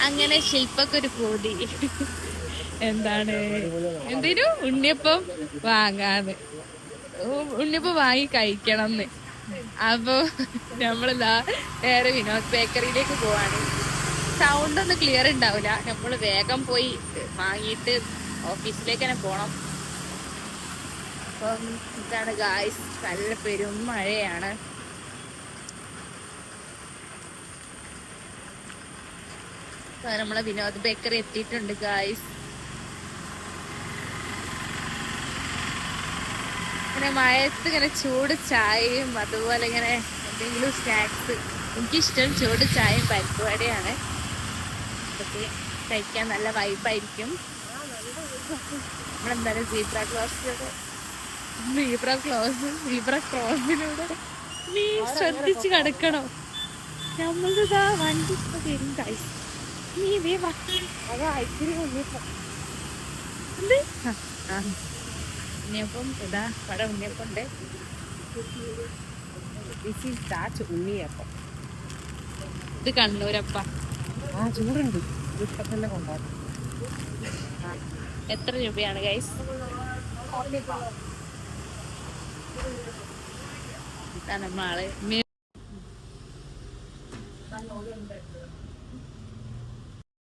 അങ്ങനെ ശില്പക്കൊരു പൂതി എന്താണ് എന്തേലും ഉണ്ണിയപ്പം വാങ്ങാന്ന് ഉണ്ണിയപ്പം വാങ്ങി കഴിക്കണമെന്ന്. അപ്പൊ നമ്മളിതാ വേറെ വിനോദ് ബേക്കറിയിലേക്ക് പോവാണ്. സൗണ്ട് ഒന്നും ക്ലിയർ ഉണ്ടാവില്ല. നമ്മൾ വേഗം പോയി വാങ്ങിയിട്ട് ഓഫീസിലേക്ക് തന്നെ പോണം. അപ്പം ഇതാണ് ഗായ്സ്, നല്ല പെരും മഴയാണ്. നമ്മളെ വിനോദ് ബേക്കറി എത്തിയിട്ടുണ്ട് ഗായ്സ്. ഇങ്ങനെ മഴയത്ത് ഇങ്ങനെ ചൂട് ചായയും അതുപോലെ ഇങ്ങനെ എന്തെങ്കിലും സ്നാക്സ്. എനിക്കിഷ്ടം ചൂട് ചായയും പരിപ്പുവടയാണ്. അതൊക്കെ കഴിക്കാൻ നല്ല വൈബായിരിക്കും. നമ്മളെന്തായാലും സീബ്ര ക്രോസിലൂടെ നീ ശ്രദ്ധിച്ച് കിടക്കണം. നമ്മളിതാ വണ്ടി ഇപ്പൊ തരും ഗൈസ്. നീ ഉണ്ണിയപ്പം ഇതാ അവിടെ ഉണ്ണിയപ്പം ഉണ്ട്. ഉണ്ണിയപ്പം ഇത് കണ്ണൂരപ്പ. ചൂടുണ്ട്. എത്ര രൂപയാണ് ഗൈസ്? ഇതാണ് നമ്മളാള്.